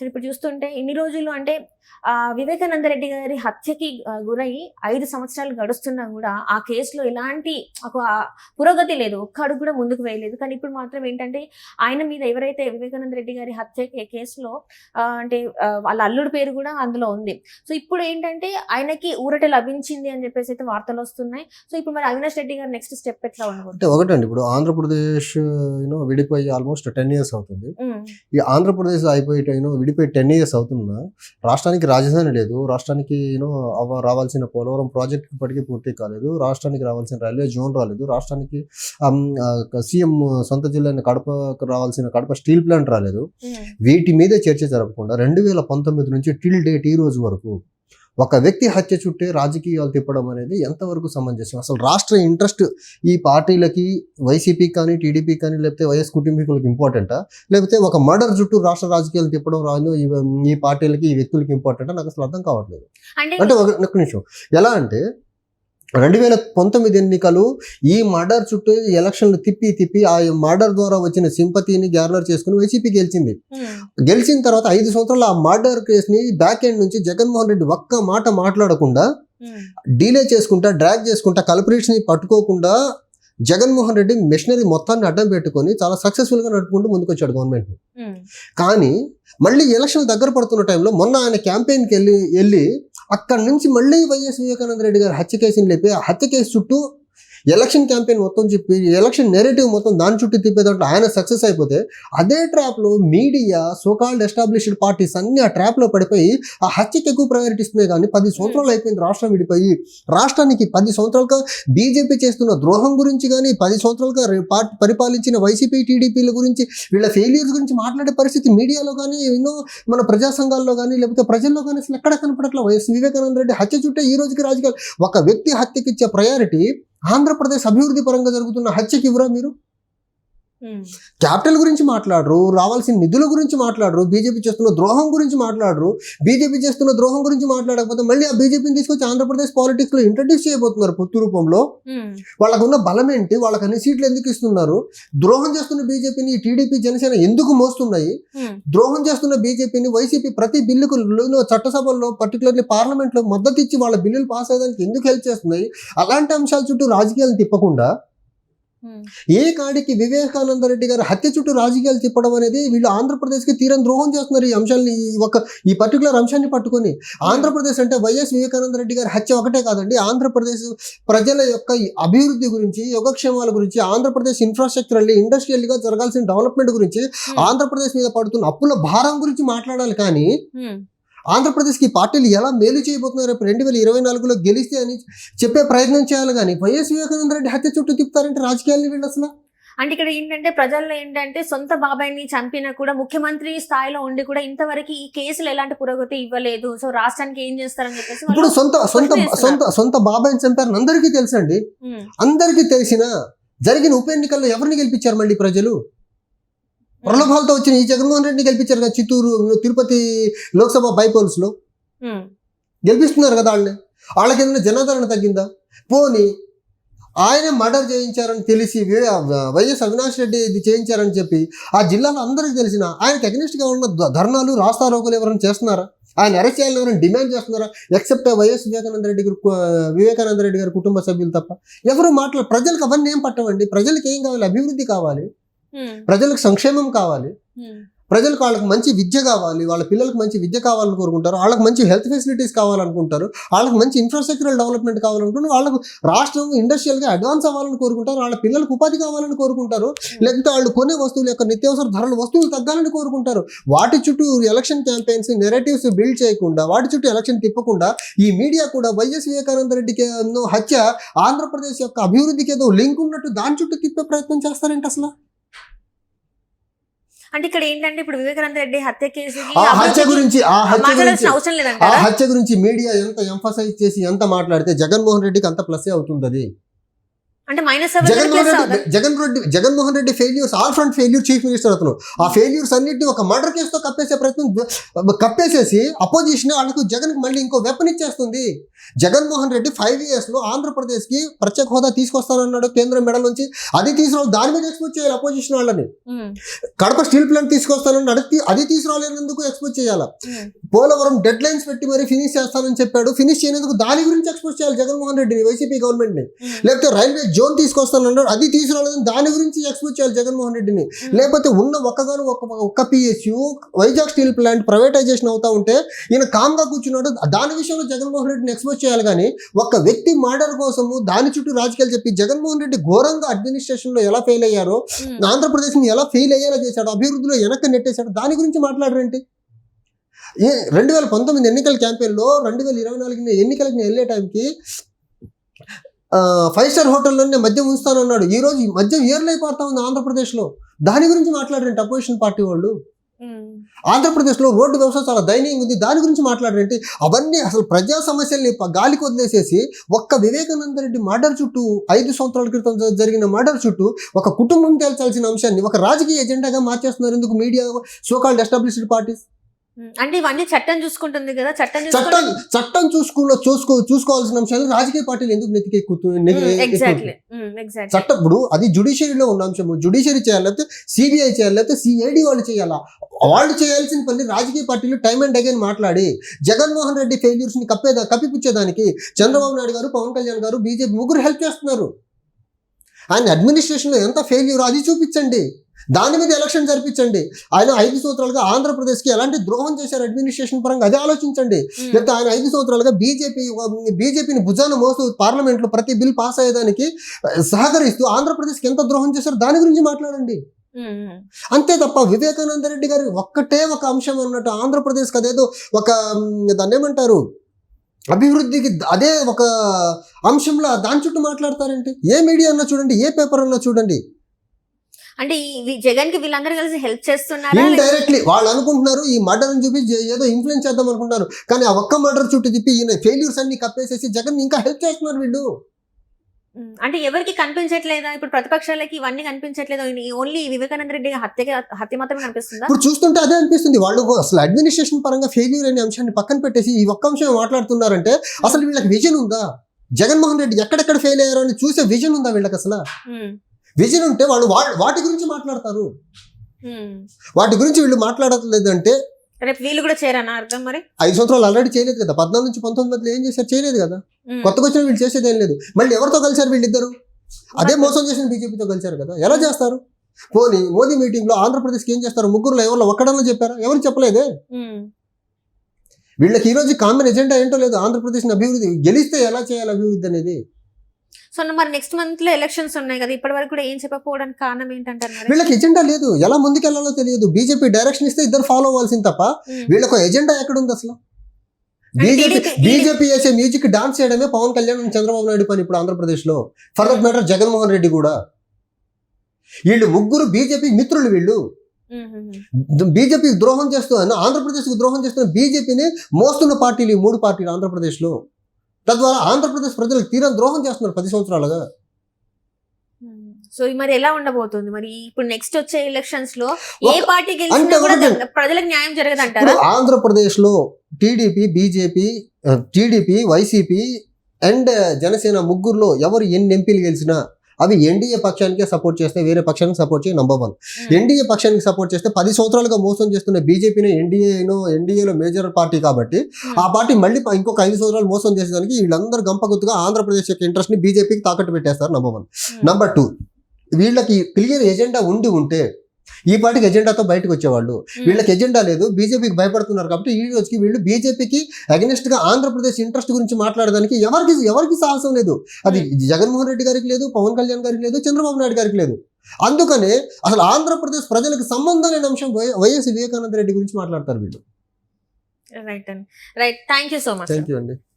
ఇప్పుడు చూస్తుంటే ఇన్ని రోజులు అంటే వివేకానంద రెడ్డి గారి హత్యకి గురై 5 సంవత్సరాలు గడుస్తున్నా కూడా ఆ కేసులో ఎలాంటి ఒక పురోగతి లేదు. ఒక్క అడుగు కూడా ముందుకు వేయలేదు. కానీ ఇప్పుడు మాత్రం ఏంటంటే ఆయన మీద ఎవరైతే వివేకానంద రెడ్డి గారి హత్య కేసులో అంటే వాళ్ళ అల్లుడి పేరు కూడా అందులో ఉంది. సో ఇప్పుడు ఏంటంటే ఆయనకి ఊరట లభించింది అని చెప్పేసి అయితే వార్తలు వస్తున్నాయి. సో ఇప్పుడు మరి అవినాష్ రెడ్డి గారి నెక్స్ట్ స్టెప్ ఎట్లా ఉండబోతుంది? అంటే ఒకటండి, ఇప్పుడు ఆంధ్రప్రదేశ్ విడిపోయి ఆల్మోస్ట్ 10 years అవుతుంది. ఈ ఆంధ్రప్రదేశ్ అయిపోయి విడిపోయి 10 years అవుతున్నా రాష్ట్రానికి రాజధాని లేదు. రాష్ట్రానికి రావాల్సిన పోలవరం ప్రాజెక్ట్ ఇప్పటికీ పూర్తి కాలేదు. రాష్ట్రానికి రావాల్సిన రైల్వే జోన్ రాలేదు. రాష్ట్రానికి సీఎం సొంత జిల్లా కడపకు రావాల్సిన కడప స్టీల్ ప్లాంట్ రాలేదు. వీటి మీద చర్చ జరపకుండా 2019 నుంచి టిల్ డేట్ ఈ రోజు వరకు ఒక వ్యక్తి హత్య చుట్టే రాజకీయాలు తిప్పడం అనేది ఎంతవరకు సమంజసం? అసలు రాష్ట్ర ఇంట్రెస్ట్ ఈ పార్టీలకి, వైసీపీ కానీ, టీడీపీ కానీ, లేకపోతే వైఎస్ కుటుంబీకులకి ఇంపార్టెంటా, లేకపోతే ఒక మర్డర్ చుట్టూ రాష్ట్ర రాజకీయాలు తిప్పడం రాను ఈ పార్టీలకి, ఈ వ్యక్తులకి ఇంపార్టెంటా? నాకు అసలు అర్థం కావట్లేదు. అంటే ఒక నిమిషం, ఎలా అంటే 2019 ఎన్నికలు ఈ మర్డర్ చుట్టూ ఎలక్షన్లు తిప్పి ఆ మర్డర్ ద్వారా వచ్చిన సింపతిని గ్యాదర్ చేసుకుని వైసీపీ గెలిచింది. గెలిచిన తర్వాత 5 సంవత్సరాలు ఆ మర్డర్ కేసుని బ్యాక్ ఎండ్ నుంచి జగన్మోహన్ రెడ్డి ఒక్క మాట మాట్లాడకుండా డీలే చేసుకుంటా, డ్రాగ్ చేసుకుంటా, కల్పరేషన్ పట్టుకోకుండా జగన్మోహన్ రెడ్డి మిషనరీ మొత్తాన్ని అడ్డం పెట్టుకొని చాలా సక్సెస్ఫుల్ గా నడుపుకుంటూ ముందుకొచ్చాడు గవర్నమెంట్ ని. కానీ మళ్ళీ ఎలక్షన్ దగ్గర పడుతున్న టైంలో మొన్న ఆయన క్యాంపెయిన్కి వెళ్ళి అక్కడి నుంచి మళ్ళీ వైఎస్ వివేకానంద రెడ్డి గారి హత్య కేసుని లేపి ఆ హత్య కేసు చుట్టూ ఎలక్షన్ క్యాంపెయిన్ మొత్తం చెప్పి ఎలక్షన్ నెరేటివ్ మొత్తం దాని చుట్టూ తిప్పేదాంట్లో ఆయన సక్సెస్ అయిపోతే, అదే ట్రాప్లో మీడియా, సోకాల్డ్ ఎస్టాబ్లిష్డ్ పార్టీస్ అన్ని ఆ ట్రాప్లో పడిపోయి ఆ హత్యకి ఎక్కువ ప్రయారిటీ ఇస్తున్నాయి. కానీ 10 సంవత్సరాలు అయిపోయింది రాష్ట్రం విడిపోయి. రాష్ట్రానికి 10 సంవత్సరాలుగా బీజేపీ చేస్తున్న ద్రోహం గురించి కానీ, 10 సంవత్సరాలుగా పరిపాలించిన వైసీపీ, టీడీపీల గురించి, వీళ్ళ ఫెయిలియర్స్ గురించి మాట్లాడే పరిస్థితి మీడియాలో కానీ, ఎన్నో మన ప్రజా సంఘాల్లో కానీ, లేకపోతే ప్రజల్లో కానీ అసలు ఎక్కడ కనపడట్లా. వైఎస్ వివేకానంద రెడ్డి హత్య చుట్టే ఈ రోజుకి రాజకీయాలు. ఒక వ్యక్తి హత్యకి ఇచ్చే ప్రయారిటీ ఆంధ్రప్రదేశ్ అభివృద్ధి పరంగా జరుగుతున్న హత్యకి ఇవ్వరా మీరు? క్యాపిటల్ గురించి మాట్లాడరు, రావాల్సిన నిధుల గురించి మాట్లాడరు, బీజేపీ చేస్తున్న ద్రోహం గురించి మాట్లాడరు. బీజేపీ చేస్తున్న ద్రోహం గురించి మాట్లాడకపోతే మళ్ళీ ఆ బీజేపీని తీసుకొచ్చి ఆంధ్రప్రదేశ్ పాలిటిక్స్ లో ఇంట్రడ్యూస్ చేయబోతున్నారు పొత్తు రూపంలో. వాళ్ళకున్న బలం ఏంటి? వాళ్ళకి అన్ని సీట్లు ఎందుకు ఇస్తున్నారు? ద్రోహం చేస్తున్న బీజేపీని టీడీపీ, జనసేన ఎందుకు మోస్తున్నాయి? ద్రోహం చేస్తున్న బీజేపీని వైసీపీ ప్రతి బిల్లుకు చట్టసభల్లో, పర్టికులర్లీ పార్లమెంట్ లో మద్దతు ఇచ్చి వాళ్ళ బిల్లులు పాస్ అయ్యడానికి ఎందుకు హెల్ప్ చేస్తున్నాయి? అలాంటి అంశాల చుట్టూ రాజకీయాలు తిప్పకుండా ఏ కాడికి వివేకానంద రెడ్డి గారి హత్య చుట్టూ రాజకీయాలు తిప్పడం అనేది వీళ్ళు ఆంధ్రప్రదేశ్కి తీరం ద్రోహం చేస్తున్నారు. ఈ అంశాన్ని, ఈ పర్టికులర్ అంశాన్ని పట్టుకొని ఆంధ్రప్రదేశ్ అంటే వైఎస్ వివేకానంద రెడ్డి గారి హత్య ఒకటే కాదండి, ఆంధ్రప్రదేశ్ ప్రజల యొక్క అభివృద్ధి గురించి, యోగక్షేమాల గురించి, ఆంధ్రప్రదేశ్ ఇన్ఫ్రాస్ట్రక్చరల్, ఇండస్ట్రియల్ గా జరగాల్సిన డెవలప్మెంట్ గురించి, ఆంధ్రప్రదేశ్ మీద పడుతున్న అప్పుల భారం గురించి మాట్లాడాలి. కానీ ఆంధ్రప్రదేశ్కి పార్టీలు ఎలా మేలు చేయబోతున్నారు రేపు 2024లో గెలిస్తే అని చెప్పే ప్రయత్నం చేయాలి. కానీ వైఎస్ వివేకానంద రెడ్డి హత్య చుట్టూ తిప్పుతారంటే రాజకీయాలు వీళ్ళు అసలు. అంటే ఇక్కడ ఏంటంటే ప్రజల్లో ఏంటంటే సొంత బాబాయిని చంపినా కూడా ముఖ్యమంత్రి స్థాయిలో ఉండి కూడా ఇంతవరకు ఈ కేసులు ఎలాంటి పురోగతి ఇవ్వలేదు. సో రాష్ట్రానికి ఏం చేస్తారని చెప్పేసి ఇప్పుడు సొంత బాబాయిని చంపారని అందరికీ తెలుసండి. అందరికీ తెలిసిన జరిగిన ఉప ఎన్నికల్లో ఎవరిని గెలిపించారు మళ్ళీ ప్రజలు? ప్రలోభాలతో వచ్చిన ఈ జగన్మోహన్ రెడ్డిని గెలిపించారు కదా. చిత్తూరు, తిరుపతి లోక్సభ బైపోల్స్ లో గెలిపిస్తున్నారు కదా వాళ్ళని. వాళ్ళకి ఏదైనా జనాదరణ తగ్గిందా? పోనీ ఆయనే మర్డర్ చేయించారని తెలిసి వైఎస్ అవినాష్ రెడ్డి ఇది చేయించారని చెప్పి ఆ జిల్లాలో అందరికీ తెలిసిన ఆయనకి అగెనిస్ట్గా ఉన్న ధర్నాలు, రాస్తారోకోలు ఎవరైనా చేస్తున్నారా? ఆయన అరెస్ట్ చేయాలని ఎవరైనా డిమాండ్ చేస్తున్నారా? ఎక్సెప్ట్ వైఎస్ వివేకానంద రెడ్డి గారి కుటుంబ సభ్యులు తప్ప ఎవరు మాట్లాడు. ప్రజలకు అవన్నీ ఏం పట్టవండి. ప్రజలకు ఏం కావాలి? అభివృద్ధి కావాలి, ప్రజలకు సంక్షేమం కావాలి, ప్రజలకు వాళ్ళకి మంచి విద్య కావాలి, వాళ్ళ పిల్లలకు మంచి విద్య కావాలని కోరుకుంటారు, వాళ్ళకి మంచి హెల్త్ ఫెసిలిటీస్ కావాలనుకుంటారు, వాళ్ళకి మంచి ఇన్ఫ్రాస్ట్రక్చరల్ డెవలప్మెంట్ కావాలనుకుంటారు, వాళ్ళకు రాష్ట్రం ఇండస్ట్రియల్గా అడ్వాన్స్ అవ్వాలని కోరుకుంటారు, వాళ్ళ పిల్లలకు ఉపాధి కావాలని కోరుకుంటారు, లేకపోతే వాళ్ళు కొనే వస్తువుల యొక్క నిత్యావసర ధరలు వస్తువులు తగ్గాలని కోరుకుంటారు. వాటి చుట్టూ ఎలక్షన్ క్యాంపెయిన్స్, నెరేటివ్స్ బిల్డ్ చేయకుండా, వాటి చుట్టూ ఎలక్షన్ తిప్పకుండా ఈ మీడియా కూడా వైఎస్ వివేకానంద రెడ్డికి హత్య ఆంధ్రప్రదేశ్ యొక్క అభివృద్ధికి ఏదో లింక్ ఉన్నట్టు దాని చుట్టూ తిప్పే ప్రయత్నం చేస్తారంటే అసలు. అంటే ఇక్కడ ఏంటంటే ఇప్పుడు వివేకానంద రెడ్డి హత్య కేసు హత్య గురించి మీడియా ఎంత ఎంఫసైజ్ చేసి ఎంత మాట్లాడితే జగన్మోహన్ రెడ్డికి అంత ప్లస్ అవుతుంది. అంటే Jaganmohan Reddy failures, all front failure chief minister అతను. ఆ ఫెయిల్యూర్స్ అన్నిటిని ఒక మర్డర్ కేసుతో కప్పేసేసి అపోజిషన్ వాళ్ళకు జగన్ మళ్ళీ ఇంకో వెపన్ ఇచ్చేస్తుంది. జగన్మోహన్ రెడ్డి 5 years లో ఆంధ్రప్రదేశ్ కి ప్రత్యేక హోదా తీసుకొస్తానన్నాడు కేంద్రం మెడల్ నుంచి. అది తీసుకురావాలి, దాని మీద ఎక్స్పోజ్ చేయాలి అపోజిషన్ వాళ్ళని. కడప స్టీల్ ప్లాంట్ తీసుకొస్తానని అది తీసుకురాలేనందుకు ఎక్స్పోజ్ చేయాలి. పోలవరం డెడ్ లైన్స్ పెట్టి మరి ఫినిష్ చేస్తానని చెప్పాడు, ఫినిష్ చేయనందుకు దాని గురించి ఎక్స్పోజ్ చేయాలి జగన్మోహన్ రెడ్డిని, వైసీపీ గవర్నమెంట్ ని. లేకపోతే రైల్వే జోన్ తీసుకొస్తానన్నాడు, అది తీసుకురాలేదని దాని గురించి ఎక్స్పోజ్ చేయాలి జగన్మోహన్ రెడ్డిని. లేకపోతే ఉన్న ఒక్క PSU Vizag steel plant privatisation అవుతా ఉంటే ఈయన కామ్గా కూర్చున్నాడు, దాని విషయంలో జగన్మోహన్ రెడ్డిని ఎక్స్పోజ్ చేయాలి. కానీ ఒక వ్యక్తి మర్డర్ కోసము దాని చుట్టూ రాజకీయాలు చెప్పి జగన్మోహన్ రెడ్డి ఘోరంగా అడ్మినిస్ట్రేషన్ లో ఎలా ఫెయిల్ అయ్యారో, ఆంధ్రప్రదేశ్ ని ఎలా ఫెయిల్ అయ్యేలా చేశాడు, అభివృద్ధిలో వెనక్కి నెట్టేశాడు, దాని గురించి మాట్లాడరేంటి? 2019 ఎన్నికల క్యాంపెయిన్లో 2024 ఎన్నికలకి వెళ్ళే టైంకి 5-star హోటల్లోనే మద్యం ఉంచుతానన్నాడు. ఈ రోజు మద్యం ఏర్లు అయిపోతా ఉంది ఆంధ్రప్రదేశ్లో, దాని గురించి మాట్లాడరేంటి అపోజిషన్ పార్టీ వాళ్ళు? ఆంధ్రప్రదేశ్లో రోడ్డు వ్యవస్థ చాలా దయనీయంగా ఉంది, దాని గురించి మాట్లాడరేంటి? అవన్నీ అసలు ప్రజా సమస్యల్ని గాలికి వదిలేసేసి ఒక్క వివేకానంద రెడ్డి మర్డర్ చుట్టూ 5 సంవత్సరాల క్రితం జరిగిన మర్డర్ చుట్టూ ఒక కుటుంబం తేల్చాల్సిన అంశాన్ని ఒక రాజకీయ ఎజెండాగా మార్చేస్తున్నారు ఎందుకు మీడియా, సోకాల్డ్ ఎస్టాబ్లిష్డ్ పార్టీస్? అంటే ఇవన్నీ చట్టం చూసుకుంటుంది కదా, చట్టం చూసుకోవాల్సిన అంశాలు రాజకీయ పార్టీలు ఎందుకు చట్టం ఇప్పుడు అది జుడిషియరీలో ఉన్న అంశము. జుడిషియరీ చేయాలి, లేకపోతే సిబిఐ చేయాలి, లేకపోతే సిఐడి వాళ్ళు చేయాలా? వాళ్ళు చేయాల్సిన పని రాజకీయ పార్టీలు టైమ్ అండ్ అగైన్ మాట్లాడి జగన్మోహన్ రెడ్డి ఫెయిల్యూర్స్ ని కప్పిపుచ్చేదానికి చంద్రబాబు నాయుడు గారు, పవన్ కళ్యాణ్ గారు, బీజేపీ ముగ్గురు హెల్ప్ చేస్తున్నారు. ఆయన అడ్మినిస్ట్రేషన్ లో ఎంత ఫెయిల్యూర్ అది చూపించండి, దాని మీద ఎలక్షన్ జరిపించండి. ఆయన 5 సంవత్సరాలుగా ఆంధ్రప్రదేశ్కి ఎలాంటి ద్రోహం చేశారు అడ్మినిస్ట్రేషన్ పరంగా అది ఆలోచించండి. లేకపోతే ఆయన 5 సంవత్సరాలుగా బీజేపీని భుజాన మోస్తూ పార్లమెంట్లో ప్రతి బిల్ పాస్ అయ్యేదానికి సహకరిస్తూ ఆంధ్రప్రదేశ్కి ఎంత ద్రోహం చేశారు దాని గురించి మాట్లాడండి. అంతే తప్ప వివేకానంద రెడ్డి గారి ఒక్కటే ఒక అంశం అన్నట్టు ఆంధ్రప్రదేశ్కి అదేదో ఒక దాన్ని ఏమంటారు అభివృద్ధికి అదే ఒక అంశంలో దాని చుట్టూ మాట్లాడతారేంటి? ఏ మీడియా అన్నా చూడండి, ఏ పేపర్ అన్నా చూడండి. అంటే జగన్ కి వీళ్ళందరూ కలిసి హెల్ప్ చేస్తున్నారు. ఇండైరెక్ట్లీ వాళ్ళు అనుకుంటున్నారు ఈ మర్డర్ చూపి ఏదో ఇన్ఫ్లుయెన్స్ చేద్దాం అనుకుంటున్నారు, కానీ ఆ ఒక్క మర్డర్ చుట్టూ తిప్పి ఈయన ఫెయిల్యూర్స్ అన్ని కప్పేసేసి జగన్ ఇంకా హెల్ప్ చేస్తున్నారు వీళ్ళు. అంటే ఎవరికి కనిపించట్లేదా ఇప్పుడు ప్రతిపక్షాలకి ఇవన్నీ కనిపించట్లేదు, ఓన్లీ వివేకానంద రెడ్డి హత్య మాత్రమే కనిపిస్తుందా? ఇప్పుడు చూస్తుంటే అదే అనిపిస్తుంది. వాళ్ళు అసలు అడ్మినిస్ట్రేషన్ పరంగా ఫెయిల్యూర్ అనే అంశాన్ని పక్కన పెట్టేసి ఈ ఒక్క అంశం మాట్లాడుతున్నారంటే అసలు వీళ్ళకి విజన్ ఉందా? జగన్మోహన్ రెడ్డి ఎక్కడెక్కడ ఫెయిల్ అయ్యారో అని చూసే విజన్ ఉందా వీళ్ళకి? అసలు విజన్ ఉంటే వాళ్ళు వాటి గురించి మాట్లాడతారు. వాటి గురించి వీళ్ళు మాట్లాడట్లేదు అంటే రేపు వీళ్ళు కూడా చేరనా అర్థం? మరి 5 సంవత్సరాలు ఆల్రెడీ చేయలేదు కదా, 14 నుంచి 19 మధ్యలో ఏం చేశారు? చేయలేదు కదా. కొత్తగా వచ్చిన వీళ్ళు చేసేది ఏం లేదు. మళ్ళీ ఎవరితో కలిసారు వీళ్ళిద్దరు? అదే మోసం చేసిన బీజేపీతో కలిసారు కదా. ఎలా చేస్తారు? పోనీ మోదీ మీటింగ్ లో ఆంధ్రప్రదేశ్కి ఏం చేస్తారు? ముగ్గురులో ఎవరిలో ఒక్కడన్నా చెప్పారా? ఎవరు చెప్పలేదే. వీళ్ళకి ఈ రోజు కామన్ ఎజెండా ఏంటో లేదు. ఆంధ్రప్రదేశ్ అభివృద్ధి గెలిస్తే ఎలా చేయాలి అభివృద్ధి అనేది. సో మరి నెక్స్ట్ మంత్ లో ఎలక్షన్స్ ఉన్నాయి కదా, ఇప్పటి వరకు కూడా ఏం చెప్పకపోవడానికి కారణం ఏంటంటారు? వీళ్ళకి ఎజెండా లేదు, ఎలా ముందుకెళ్లాలో తెలియదు. బీజేపీ డైరెక్షన్ ఇస్తే ఇద్దరు ఫాలో అవ్వాల్సింది తప్ప వీళ్ళకు ఎజెండా ఎక్కడుంది అసలు? బీజేపీ చేసే మ్యూజిక్ డాన్స్ చేయడమే పవన్ కళ్యాణ్ చంద్రబాబు నాయుడు పని ఇప్పుడు ఆంధ్రప్రదేశ్ లో. For that matter Jaganmohan Reddy కూడా. వీళ్ళు ముగ్గురు బీజేపీ మిత్రులు. వీళ్ళు బీజేపీ ద్రోహం చేస్తూ ఆంధ్రప్రదేశ్ కు ద్రోహం చేస్తున్న బీజేపీని మోస్తున్న పార్టీలు ఈ 3 పార్టీలు ఆంధ్రప్రదేశ్ లో. తద్వారా ఆంధ్రప్రదేశ్ ప్రజలకు తీరం ద్రోహం చేస్తున్నారు 10 సంవత్సరాలుగా. సో మరి ఎలా ఉండబోతుంది మరి ఇప్పుడు నెక్స్ట్ వచ్చే ఎలక్షన్స్ లో ఏ పార్టీ గెలిచినా కూడా ప్రజలకు న్యాయం జరగదంటారా? ఆంధ్రప్రదేశ్ లో టీడీపీ, వైసీపీ అండ్ జనసేన ముగ్గురులో ఎవరు ఎన్ని ఎంపీలు గెలిచినా అవి ఎన్డీఏ పక్షానికే సపోర్ట్ చేస్తే వేరే పక్షానికి సపోర్ట్ చేయ నంబర్ 1. ఎన్డీఏ పక్షానికి సపోర్ట్ చేస్తే 10 సంవత్సరాలుగా మోసం చేస్తున్న బీజేపీని ఎన్డీఏలో మేజర్ పార్టీ కాబట్టి ఆ పార్టీ మళ్ళీ ఇంకొక 5 సంవత్సరాలు మోసం చేసేదానికి వీళ్ళందరూ గంపగుత్తుగా ఆంధ్రప్రదేశ్ యొక్క ఇంట్రెస్ట్ ని బీజేపీకి తాకట్టు పెట్టేస్తారు నంబర్ 1. నంబర్ 2, వీళ్ళకి క్లియర్ ఎజెండా ఉంటే ఈ పార్టీకి ఎజెండాతో బయటకు వచ్చేవాళ్ళు. వీళ్ళకి ఎజెండా లేదు, బీజేపీకి భయపడుతున్నారు కాబట్టి ఈ రోజుకి వీళ్ళు బీజేపీకి అగెనిస్ట్ గా ఆంధ్రప్రదేశ్ ఇంట్రెస్ట్ గురించి మాట్లాడడానికి ఎవరికి సాహసం లేదు. అది జగన్మోహన్ రెడ్డి గారికి లేదు, పవన్ కళ్యాణ్ గారికి లేదు, చంద్రబాబు నాయుడు గారికి లేదు. అందుకనే అసలు ఆంధ్రప్రదేశ్ ప్రజలకు సంబంధం లేని అంశం వైఎస్ వివేకానంద రెడ్డి గురించి మాట్లాడతారు వీళ్ళు. Right thank you so much. Thank you అండి.